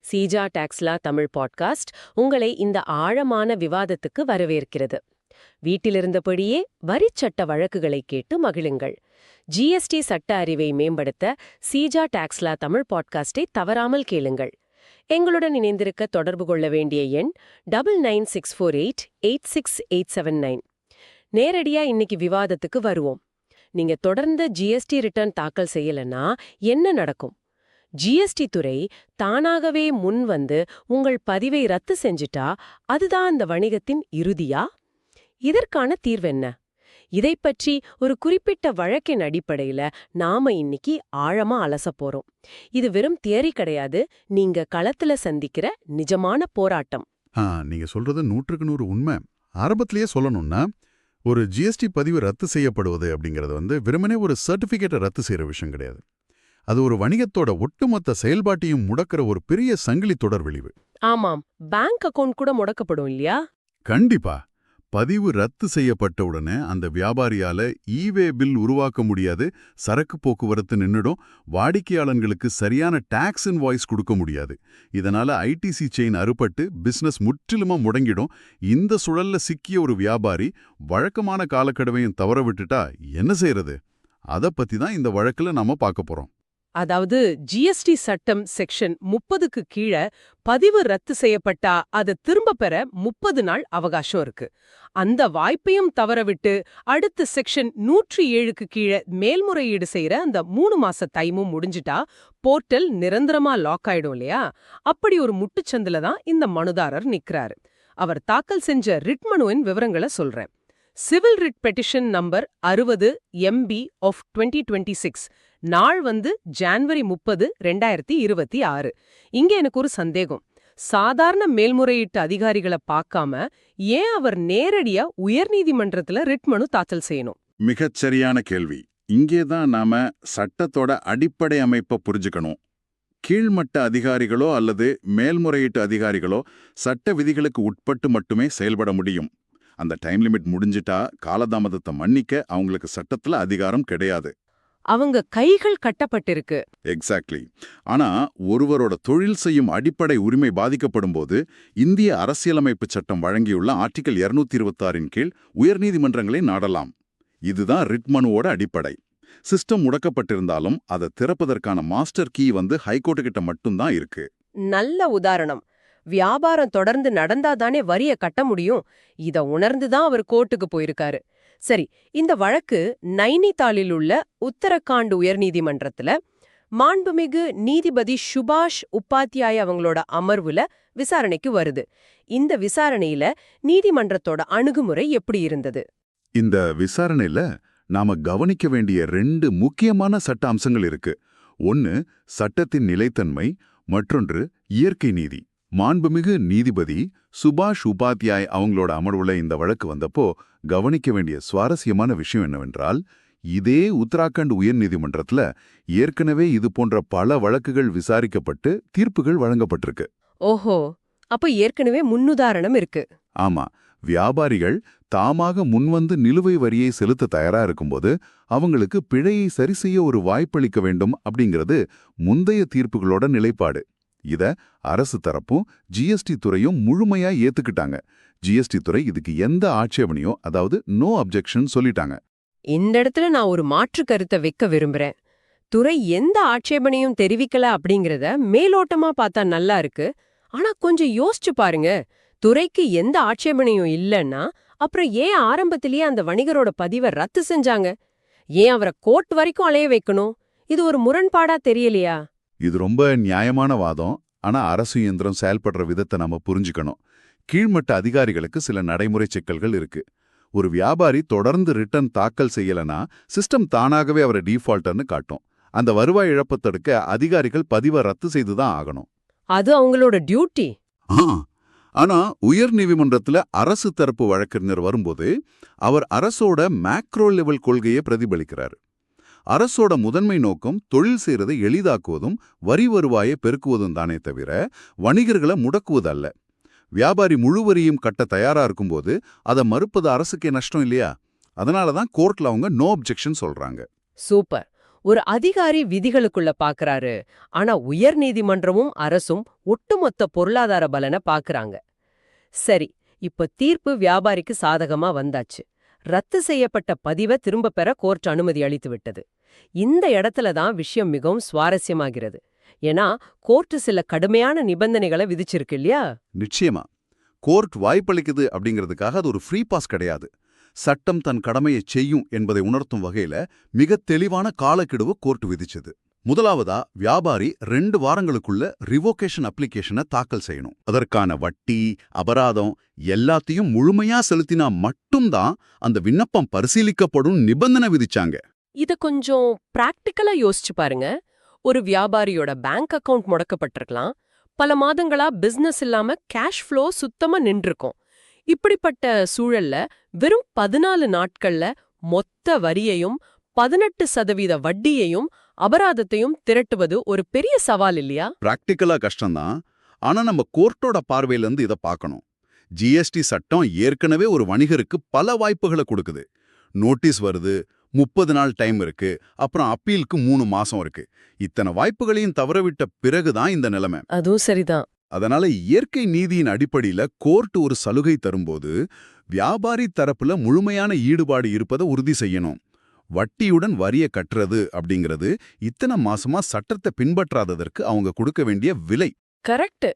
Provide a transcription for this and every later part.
Seeja Taxila Tamil podcast உங்களை இந்த ஆழமான விவாதத்துக்கு வரவேற்கிறது. வீட்டிலிருந்தபடியே வரிச்சட்ட வழக்குகளை கேட்டு மகிழுங்கள். ஜிஎஸ்டி சட்ட அறிவை மேம்படுத்த சீஜா டாக்ஸ்லா தமிழ் பாட்காஸ்டை தவறாமல் கேளுங்கள். எங்களுடன் இணைந்திருக்க தொடர்பு கொள்ள வேண்டிய எண் 9964886879. நேரடியா இன்னைக்கு விவாதத்துக்கு வருவோம். நீங்க தொடர்ந்து ஜிஎஸ்டி ரிட்டர்ன் தாக்கல் செய்யலன்னா என்ன நடக்கும்? ஜிஎஸ்டி துறை தானாகவே முன் வந்து உங்கள் பதிவை ரத்து செஞ்சிட்டா அதுதான் அந்த வணிகத்தின் இறுதியா? இதற்கான தீர்வென்ன? இதைப் பற்றி ஒரு குறிப்பிட்ட வழக்கின் அடிப்படையில நாம இன்னைக்கு ஆழமா அலசப் போறோம். இது வெறும் தியரி கிடையாது, நீங்க களத்துல சந்திக்கிற நிஜமான போராட்டம். நீங்க சொல்றது 100% உண்மை. ஆரம்பத்திலேயே சொல்லணும்னா, ஒரு ஜிஎஸ்டி பதிவு ரத்து செய்யப்படுவது அப்படிங்கிறது வெறுமனே ஒரு சர்டிபிகேட்டை ரத்து செய்யற விஷயம் கிடையாது. அது ஒரு வணிகத்தோட ஒட்டுமொத்த செயல்பாட்டையும் முடக்கிற ஒரு பெரிய சங்கிலி தொடர் விளைவு. ஆமாம், பேங்க் அக்கவுண்ட் கூட முடக்கப்படும் இல்லையா? கண்டிப்பா. பதிவு ரத்து செய்யப்பட்ட உடனே அந்த வியாபாரியால ஈவே பில் உருவாக்க முடியாது, சரக்கு போக்குவரத்து நின்னுடும், வாடிக்கையாளர்களுக்கு சரியான டாக்ஸ் இன்வாய்ஸ் கொடுக்க முடியாது. இதனால ஐடிசி செயின் அறுபட்டு பிசினஸ் முற்றிலுமா முடங்கிடும். இந்த சுழல்ல சிக்கிய ஒரு வியாபாரி வழக்கமான காலக்கெடுவையும் தவற விட்டுட்டா என்ன செய்யறது? அதை பத்தி தான் இந்த வழக்குல நாம பார்க்க போறோம். அதாவது ஜிஎஸ்டி சட்டம் செக்ஷன் 30க்கு கீழே பதிவு ரத்து செய்யப்பட்டா அதை திரும்ப பெற 30 நாள் அவகாசம் இருக்கு. அந்த வாய்ப்பையும் தவறவிட்டு அடுத்த செக்ஷன் 107க்கு கீழே மேல்முறையீடு செய்யற அந்த 3 மாச டைமும் முடிஞ்சிட்டா போர்ட்டல் நிரந்தரமா லாக் ஆயிடும் இல்லையா? அப்படி ஒரு முட்டுச்சந்துல தான் இந்த மனுதாரர் நிக்கிறாரு. அவர் தாக்கல் செஞ்ச ரிட் மனுவின் விவரங்களை சொல்றேன். Civil writ petition number 60 MB of 2026. நாள் ஜான்வரி 30, 2026. இங்க எனக்கு ஒரு சந்தேகம். சாதாரண மேல்முறையீட்டு அதிகாரிகளை பார்க்காம ஏன் அவர் நேரடியா உயர்நீதிமன்றத்துல ரிட் மனு தாக்கல் செய்யணும்? மிகச்சரியான கேள்வி. இங்கேதான் நாம சட்டத்தோட அடிப்படை அமைப்பை புரிஞ்சுக்கணும். கீழ்மட்ட அதிகாரிகளோ அல்லது மேல்முறையீட்டு அதிகாரிகளோ சட்ட விதிகளுக்கு உட்பட்டு மட்டுமே செயல்பட முடியும். அந்த டைம் லிமிட் முடிஞ்சிட்டா காலதாமதத்தை மன்னிக்க அவங்களுக்கு சட்டத்துல அதிகாரம் கிடையாது. அவங்க கைகள் கட்டப்பட்டிருக்கு. எக்ஸாக்ட்லி. ஆனா ஒருவரோட தொழில் செய்யும் அடிப்படை உரிமை பாதிக்கப்படும் போது இந்திய அரசியலமைப்பு சட்டம் வழங்கியுள்ள ஆர்டிகல் 226 கீழ் உயர்நீதிமன்றங்களை நாடலாம். இதுதான் ரிட் மனுவோட அடிப்படை. சிஸ்டம் முடக்கப்பட்டிருந்தாலும் அதை திறப்பதற்கான மாஸ்டர் கீ ஹைகோர்ட்டு கிட்ட மட்டும்தான் இருக்கு. நல்ல உதாரணம். வியாபாரம் தொடர்ந்து நடந்தாதானே வரிய கட்ட முடியும். இத உணர்ந்துதான் அவர் கோர்ட்டுக்கு போயிருக்காரு. சரி, இந்த வழக்கு நைனிதாலில் உள்ள உத்தரகாண்ட் உயர்நீதிமன்றத்துல மாண்புமிகு நீதிபதி சுபாஷ் உபாத்யாய் அவங்களோட அமர்வுல விசாரணைக்கு வருது. இந்த விசாரணையில நீதிமன்றத்தோட அணுகுமுறை எப்படி இருந்தது? இந்த விசாரணையில நாம கவனிக்க வேண்டிய 2 முக்கியமான சட்ட அம்சங்கள் இருக்கு. ஒன்னு சட்டத்தின் நிலைத்தன்மை, மற்றொன்று இயற்கை நீதி. மாண்புமிகு நீதிபதி சுபாஷ் உபாத்யாய் அவங்களோட அமர்வுல இந்த வழக்கு வந்தப்போ கவனிக்க வேண்டிய சுவாரஸ்யமான விஷயம் என்னவென்றால், இதே உத்தராகண்ட் உயர்நீதிமன்றத்துல ஏற்கனவே இது போன்ற பல வழக்குகள் விசாரிக்கப்பட்டு தீர்ப்புகள் வழங்கப்பட்டிருக்கு. ஓஹோ, அப்ப ஏற்கனவே முன்னுதாரணம் இருக்கு. ஆமா, வியாபாரிகள் தாமாக முன்வந்து நிலுவை வரியை செலுத்த தயாரா இருக்கும்போது அவங்களுக்கு பிழையை சரி செய்ய ஒரு வாய்ப்பளிக்க வேண்டும் அப்படிங்கிறது முந்தைய தீர்ப்புகளோட நிலைப்பாடு. இத அரசு தரப்பும் ஜிஎஸ்டி துறையும் முழுமையா ஏத்துக்கிட்டாங்க. ஜிஎஸ்டி துறை இதுக்கு எந்த ஆட்சேபனையோ, அதாவது நோ அப்ஜெக்ஷன் சொல்லிட்டாங்க. இந்த இடத்துல நான் ஒரு மாற்று கருத்தை வைக்க விரும்புறேன். துறை எந்த ஆட்சேபனையும் தெரிவிக்கல அப்படிங்கறத மேலோட்டமா பார்த்தா நல்லா இருக்கு. ஆனா கொஞ்சம் யோசிச்சு பாருங்க. துறைக்கு எந்த ஆட்சேபனையும் இல்லைன்னா அப்புறம் ஏன் ஆரம்பத்திலேயே அந்த வணிகரோட பதிவை ரத்து செஞ்சாங்க? ஏன் அவரை கோர்ட் வரைக்கும் அலைய வைக்கணும்? இது ஒரு முரண்பாடா தெரியலையா? இது ரொம்ப நியாயமான வாதம். ஆனா அரசு இயந்திரம் செயல்படுற விதத்தை நாம புரிஞ்சுக்கணும். கீழ்மட்ட அதிகாரிகளுக்கு சில நடைமுறை சிக்கல்கள் இருக்கு. ஒரு வியாபாரி தொடர்ந்து ரிட்டர்ன் தாக்கல் செய்யலனா சிஸ்டம் தானாகவே அவரை டிஃபால்டர்னு காட்டும். அந்த வருவாய் இழப்பை தடுக்க அதிகாரிகள் பதிவை ரத்து செய்துதான் ஆகணும். அது அவங்களோட டியூட்டி. ஆனா உயர் நீதிமன்றத்துல அரசு தரப்பு வழக்கறிஞர் வரும்போது அவர் அரசோட மேக்ரோ லெவல் கொள்கையை பிரதிபலிக்கிறார். அரசோட முதன்மை நோக்கம் தொழில் செய்யறதை எளிதாக்குவதும் வரி வருவாயை பெருக்குவதும் தானே தவிர வணிகர்களை முடக்குவதல்ல. வியாபாரி முழு வரியும் கட்ட தயாரா இருக்கும்போது அதை மறுப்பது அரசுக்கே நஷ்டம் இல்லையா? அதனாலதான் கோர்ட்ல அவங்க நோ அப்ஜெக்ஷன் சொல்றாங்க. சூப்பர். ஒரு அதிகாரி விதிகளுக்குள்ள பாக்குறாரு, ஆனா உயர்நீதிமன்றமும் அரசும் ஒட்டுமொத்த பொருளாதார பலனை பாக்குறாங்க. சரி, இப்ப தீர்ப்பு வியாபாரிக்கு சாதகமா வந்தாச்சு. ரத்து செய்யப்பட்ட பதிவை திரும்ப பெற கோர்ட் அனுமதி அளித்து விட்டது. இந்த இடத்துல தான் விஷயம் மிகவும் சுவாரஸ்யமாகிறது. ஏன்னா கோர்ட் சில கடுமையான நிபந்தனைகளை விதிச்சிருக்கு இல்லையா? நிச்சயமா. கோர்ட் வாய்ப்பளிக்குது அப்படிங்கிறதுக்காக அது ஒரு ஃப்ரீ பாஸ் கிடையாது. சட்டம் தன் கடமையை செய்யும் என்பதை உணர்த்தும் வகையில மிக தெளிவான காலக்கெடுவை கோர்ட் விதிச்சது. முதலாவதா, வியாபாரி 2 வாரங்களுக்குள்ள ரிவோகேஷன் அப்ளிகேஷனை தாக்கல் செய்யணும். அதற்கான வட்டி, அபராதம் எல்லாத்தையும் முழுமையா செலுத்தினா மட்டும்தான் அந்த விண்ணப்பம் பரிசீலிக்கப்படும் நிபந்தனை விதிச்சாங்க. இத கொஞ்சம் பிராக்டிக்கலா யோசிச்சு பாருங்க. ஒரு வியாபாரியோட பேங்க் அக்கவுண்ட் முடக்கப்பட்டிருக்கலாம், பல மாதங்களா பிசினஸ் இல்லாம கேஷ் ஃப்ளோ சுத்தமா நின்றுக்கும். இப்படிப்பட்ட சூழல்ல வெறும் 14 நாட்கள்ல மொத்த வரியையும் 18% வட்டியையும் அபராதத்தையும் திரட்டுவது ஒரு பெரிய சவால் இல்லையா? பிராக்டிக்கலா கஷ்டம்தான். ஆனா நம்ம கோர்ட்டோட பார்வையிலிருந்து இதை பார்க்கணும். ஜிஎஸ்டி சட்டம் ஏற்கனவே ஒரு வணிகருக்கு பல வாய்ப்புகளை கொடுக்குது. நோட்டீஸ் வருது, 30 நாள் டைம் இருக்கு, அப்புறம் அப்பீலுக்கு 3 மாசம் இருக்கு. இத்தனை வாய்ப்புகளையும் தவறவிட்ட பிறகுதான் இந்த நிலைமை. அதுவும் சரிதான். அதனால இயற்கை நீதியின் அடிப்படையில கோர்ட் ஒரு சலுகை தரும்போது வியாபாரி தரப்புல முழுமையான ஈடுபாடு இருப்பதை உறுதி செய்யணும். வட்டியுடன் வரிய கட்டுறது அப்படிங்கிறது இத்தனை மாசமா சட்டத்தை பின்பற்றாததற்கு அவங்க கொடுக்க வேண்டிய விலை. கரெக்ட்.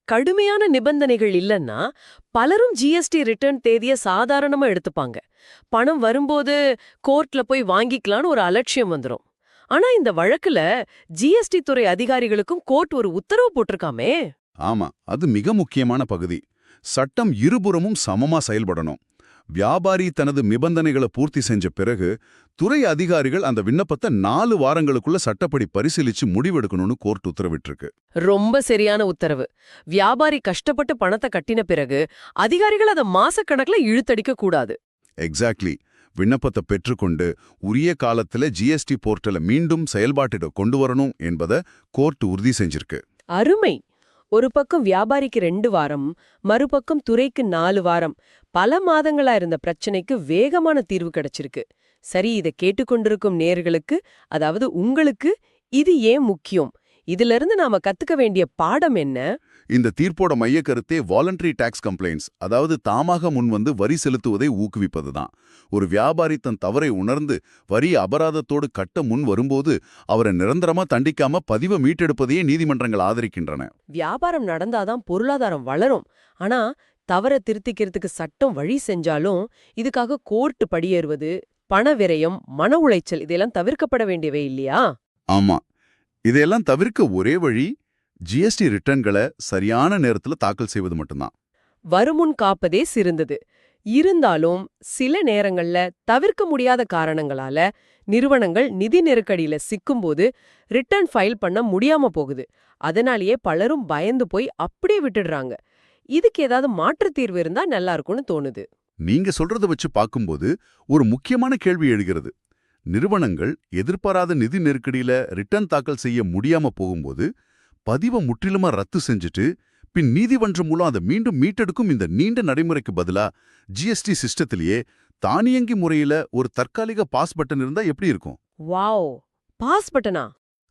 கடுமையான நிபந்தனைகள் இல்லன்னா பலரும் ஜிஎஸ்டி ரிட்டர்ன் தேதிய சாதாரணமா எடுத்துப்பாங்க. பணம் வரும்போது கோர்ட்ல போய் வாங்கிக்கலான்னு ஒரு அலட்சியம் வந்துரும். ஆனா இந்த வழக்குல ஜிஎஸ்டி துறை அதிகாரிகளுக்கும் கோர்ட் ஒரு உத்தரவு போட்டிருக்காமே. ஆமா, அது மிக முக்கியமான பகுதி. சட்டம் இருபுறமும் சமமா செயல்படணும். வியாபாரி தனது நிபந்தனைகளை பூர்த்தி செஞ்ச பிறகு துறை அதிகாரிகள் அந்த விண்ணப்பத்தை 4 வாரங்களுக்குள்ள சட்டப்படி பரிசீலிச்சு முடிவெடுக்கணும்னு கோர்ட் உத்தரவிட்டிருக்கு. ரொம்ப சரியான உத்தரவு. வியாபாரி கஷ்டப்பட்டு பணத்தை கட்டின பிறகு அதிகாரிகள் அதை மாசக்கணக்குல இழுத்தடிக்க கூடாது. எக்ஸாக்ட்லி. விண்ணப்பத்தை பெற்றுக்கொண்டு உரிய காலத்துல ஜிஎஸ்டி போர்ட்டலை மீண்டும் செயல்பாட்டிட கொண்டு வரணும் என்பதை கோர்ட் உறுதி செஞ்சிருக்கு. அருமை. ஒரு பக்கம் வியாபாரிக்கு 2 வாரம், மறுபக்கம் துறைக்கு 4 வாரம். பல மாதங்களா இருந்த பிரச்சனைக்கு வேகமான தீர்வு கிடைச்சிருக்கு. சரி, இதை கேட்டுக்கொண்டிருக்கும் நேயர்களுக்கு, அதாவது உங்களுக்கு, இது ஏன் முக்கியம்? இதிலிருந்து நாம கத்துக்க வேண்டிய பாடம் என்ன? இந்த தீர்ப்போட மைய கருத்தே வாலண்டரி டாக்ஸ் கம்ப்ளைண்ட்ஸ், அதாவது தாமாக முன்வந்து வரி செலுத்துவதை ஊக்குவிப்பதுதான். ஒரு வியாபாரி தன் தவறை உணர்ந்து வரி அபராதத்தோடு கட்ட முன் வரும்போது அவரை நிரந்தரமா தண்டிக்காம பதிவை மீட்டெடுப்பதையே நீதிமன்றங்கள் ஆதரிக்கின்றன. வியாபாரம் நடந்தாதான் பொருளாதாரம் வளரும். ஆனா தவற திருத்திக்கிறதுக்கு சட்டம் வழி செஞ்சாலும் இதுக்காக கோர்ட் படியேறுவது, பண விரயம், மன உளைச்சல் இதெல்லாம் தவிர்க்கப்பட வேண்டியவை இல்லையா? ஆமா, இதையெல்லாம் தவிர்க்க ஒரே வழி ஜிஎஸ்டி ரிட்டர்ன்களை சரியான நேரத்துல தாக்கல் செய்வது மட்டும்தான். வருமுன் காப்பதே சிறந்தது. இருந்தாலும் சில நேரங்கள்ல தவிர்க்க முடியாத காரணங்களால நிறுவனங்கள் நிதி நெருக்கடியில சிக்கும்போது ரிட்டர்ன் ஃபைல் பண்ண முடியாம போகுது. அதனாலேயே பலரும் பயந்து போய் அப்படியே விட்டுடுறாங்க. இதுக்கு ஏதாவது மாற்றுத் தீர்வு இருந்தா நல்லா இருக்கும்னு தோணுது. நீங்க சொல்றத வச்சு பார்க்கும்போது ஒரு முக்கியமான கேள்வி எழுகிறது. நிறுவனங்கள் எதிர்பாராத நிதி நெருக்கடியில ரிட்டர்ன் தாக்கல் செய்ய முடியாம போகும்போது பதிவை முற்றிலுமா ரத்து செஞ்சுட்டு பின் நீதிமன்றம் மூலம் அதை மீண்டும் மீட்டெடுக்கும் இந்த நீண்ட நடைமுறைக்கு பதிலா ஜிஎஸ்டி சிஸ்டத்திலேயே தானியங்கி முறையில ஒரு தற்காலிக பாஸ் பட்டன் இருந்தா எப்படி இருக்கும்? வாவ், பாஸ் பட்டனா?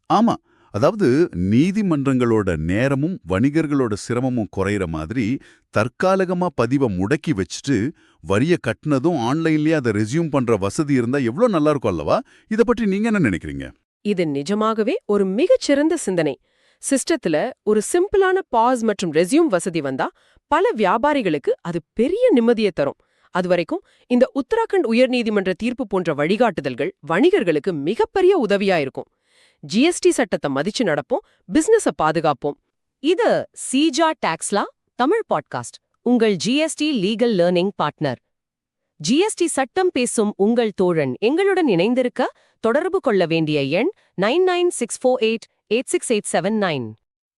ஆமா, அதாவது நீதிமன்றங்களோட நேரமும் வணிகர்களோட சிரமமும் குறையிற மாதிரி தற்காலிகமா பதிவை முடக்கி வச்சுட்டு வரிய கட்டினதும் ஆன்லைன்லயே அதை ரெஸ்யூம் பண்ற வசதி இருந்தா எவ்வளவு நல்லா இருக்கும் அல்லவா? இதை பற்றி நீங்க என்ன நினைக்கிறீங்க? இது நிஜமாகவே ஒரு மிகச்சிறந்த சிந்தனை. சிஸ்டத்துல ஒரு சிம்பிளான பாஸ் மற்றும் ரெஸ்யூம் வசதி வந்தா பல வியாபாரிகளுக்கு அது பெரிய நிம்மதியை தரும். அதுவரைக்கும் இந்த உத்தராகண்ட் உயர்நீதிமன்ற தீர்ப்பு போன்ற வழிகாட்டுதல்கள் வணிகர்களுக்கு மிகப்பெரிய உதவியா இருக்கும். ஜிஎஸ்டி சட்டத்தை மதிச்சு நடப்போம், பிசினஸ பாதுகாப்போம். இது சீஜா டாக்ஸ்லா தமிழ் பாட்காஸ்ட், உங்கள் GST legal learning partner. GST சட்டம் பேசும் உங்கள் தோழன் எங்களுடன் இணைந்திருக்க தொடர்பு கொள்ள வேண்டிய எண் 9964886879.